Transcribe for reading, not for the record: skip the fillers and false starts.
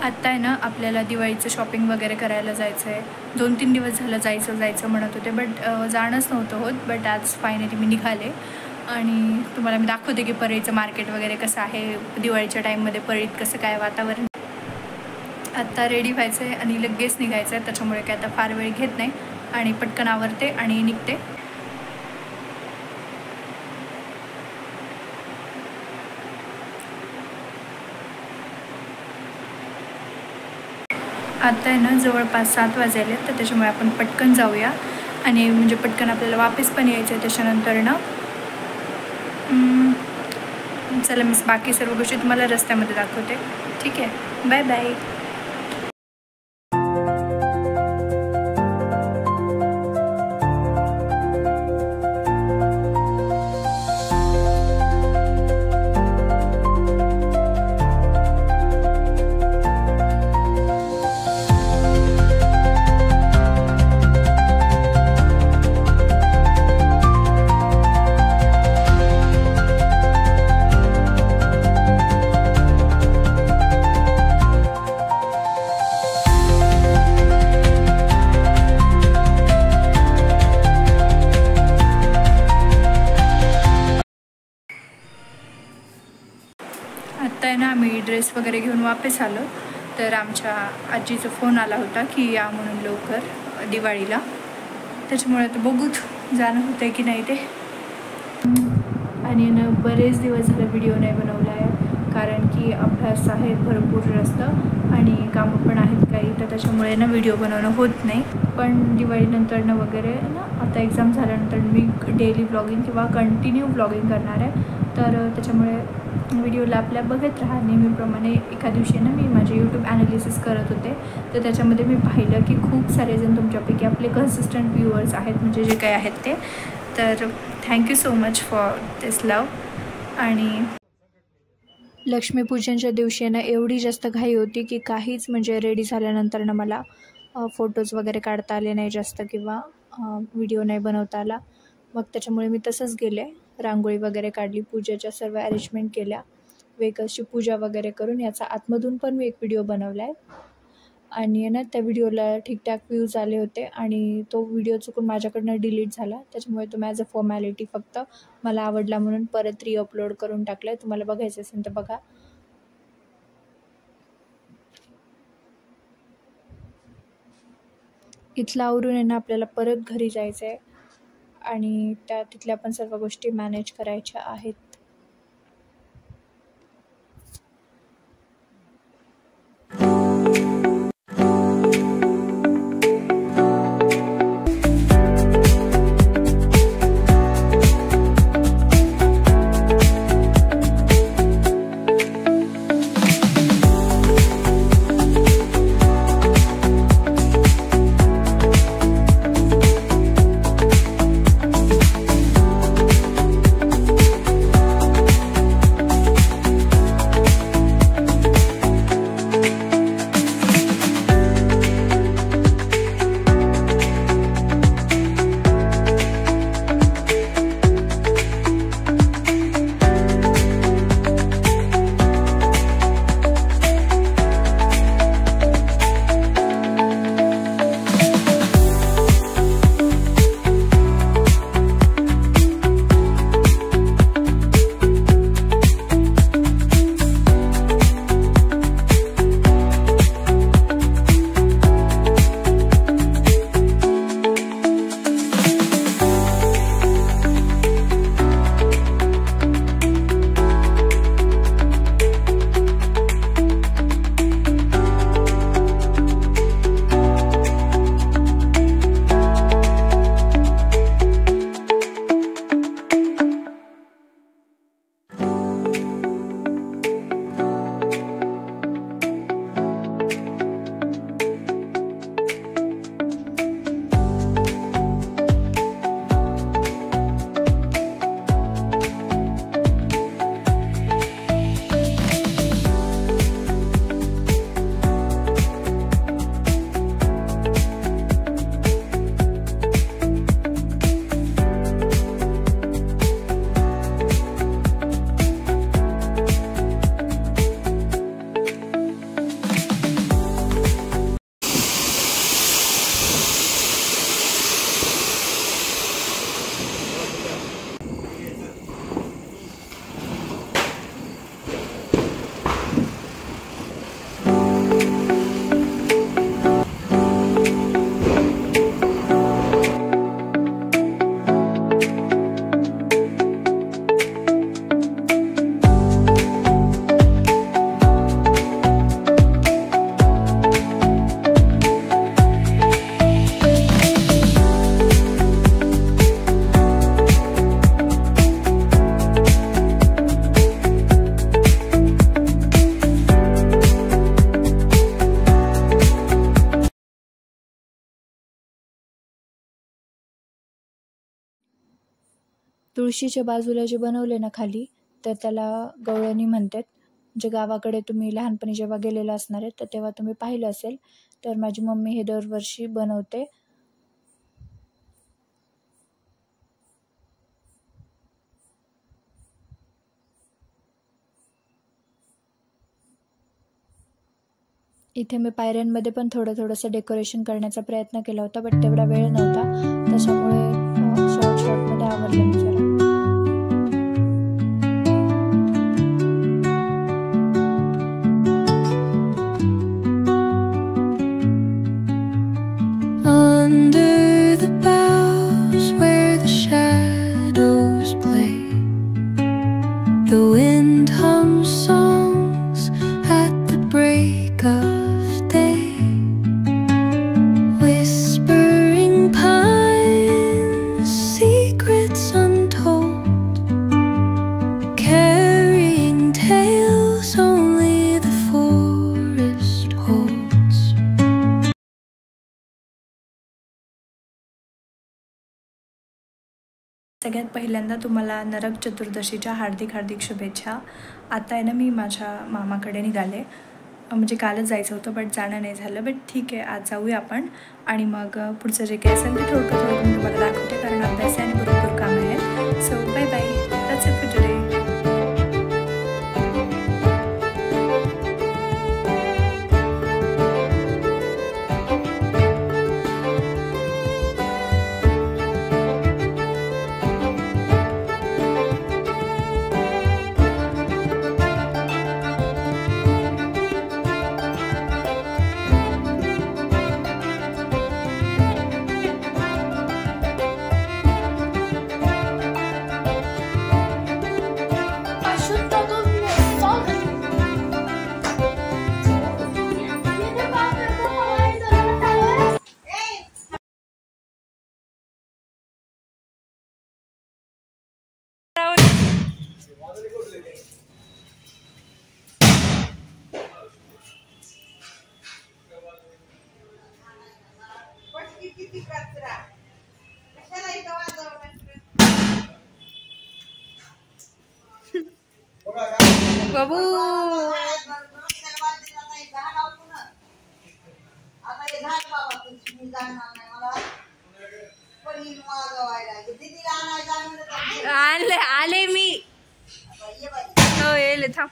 आत्ता आहे ना आपल्याला दिवाळीचं शॉपिंग वगैरे करायला जायचं आहे. 2-3 दिवस झालं जायचं म्हणत होते, बट जाणंच नव्हतं होत. बट आज फायनली मी निघाले आणि तुम्हाला मी दाखवते की परळीचं मार्केट वगैरे कसं आहे, दिवाळीच्या टाईममध्ये परळीत कसं काय वातावरण. आत्ता रेडी व्हायचं आहे आणि लगेच निघायचं आहे, त्याच्यामुळे काय आता फार वेळ घेत नाही आणि पटकन आवरते आणि निघते. आता आहे ना जवळपास 7 वाजले, तर त्याच्यामुळे आपण पटकन जाऊया आणि म्हणजे पटकन आपल्याला वापस पण यायचं आहे त्याच्यानंतर ना. चला मी बाकी सर्व गोष्टी तुम्हाला रस्त्यामध्ये दाखवते. ठीक आहे, बाय बाय. आत्ता आहे ना आम्ही ड्रेस वगैरे घेऊन वापस आलो, तर आमच्या आजीचा फोन आला होता की या म्हणून लवकर दिवाळीला. त्याच्यामुळे तर बघूत जाणं होतं आहे की नाही ते. आणि ना बरेच दिवस झाले व्हिडिओ नाही बनवला आहे, कारण की अभ्यास आहे भरपूर जास्त आणि कामं पण आहेत काही, तर त्याच्यामुळे ना व्हिडिओ बनवणं होत नाही. पण दिवाळीनंतर वगैरे ना आता एक्झाम झाल्यानंतर मी डेली ब्लॉगिंग किंवा कंटिन्यू ब्लॉगिंग करणार आहे, तर त्याच्यामुळे व्हिडिओला आपल्या बघत राहा नेहमीप्रमाणे. एका दिवशी ना मी माझे यूट्यूब ॲनालिसिस करत होते, तर त्याच्यामध्ये मी पाहिलं की खूप सारेजण तुमच्यापैकी आपले कन्सिस्टंट व्ह्यूअर्स आहेत, म्हणजे जे काही आहेत ते. तर थँक्यू सो मच फॉर दिस लव. आणि लक्ष्मीपूजनच्या दिवशी ना एवढी जास्त घाई होती की काहीच म्हणजे रेडी झाल्यानंतर ना मला फोटोज वगैरे काढता आले नाही जास्त किंवा व्हिडिओ नाही बनवता आला. मग त्याच्यामुळे मी तसंच गेले, रांगोळी वगैरे काढली, पूजेच्या सर्व अरेंजमेंट केल्या, वेगळीशी पूजा वगैरे करून याचा आतमधून पण मी एक व्हिडिओ बनवला आहे. आणि ना त्या व्हिडिओला ठीकठाक व्ह्यूज आले होते आणि तो व्हिडिओ चुकून माझ्याकडनं डिलीट झाला, त्याच्यामुळे तो ॲज अ फॉर्मॅलिटी फक्त मला आवडला म्हणून परत रिअपलोड करून टाकला आहे. तुम्हाला बघायचं असेल तर बघा. इथलं आवरून आहे ना आपल्याला परत घरी जायचं आहे आणि तिथल्या पण सर्व गोष्टी मॅनेज करायच्या आहेत. तुळशीच्या बाजूला जे बनवले ना खाली, तर त्याला गवळणी म्हणतात. जे गावाकडे तुम्ही लहानपणी जेव्हा गेलेला असणार आहे तर तेव्हा तुम्ही पाहिलं असेल. तर माझी मम्मी हे दरवर्षी बनवते. इथे मी पायऱ्यांमध्ये पण थोडंसं डेकोरेशन करण्याचा प्रयत्न केला होता, बट तेवढा वेळ नव्हता, त्याच्यामुळे शॉर्टमध्ये आवरलं मी जरा. Under the boughs where the shadows play, the wind hums songs at the break of day, whispering pines, secrets untold, carrying tales only the forest holds. सगळ्यात पहिल्यांदा तुम्हाला नरक चतुर्दशीच्या हार्दिक शुभेच्छा. आता आहे ना, मी माझ्या मामाकडे निघाले. म्हणजे कालच जायचं होतं बट जाणं नाही झालं. बट ठीक आहे, आज जाऊया आपण. आणि मग पुढचं जे काही असेल ते थोडं मी तुम्हाला दाखवते, कारण अभ्यास आणि भरपूर काम आहेत. So bye bye, that's it for today. बाबू आले मी. हो येले थांब.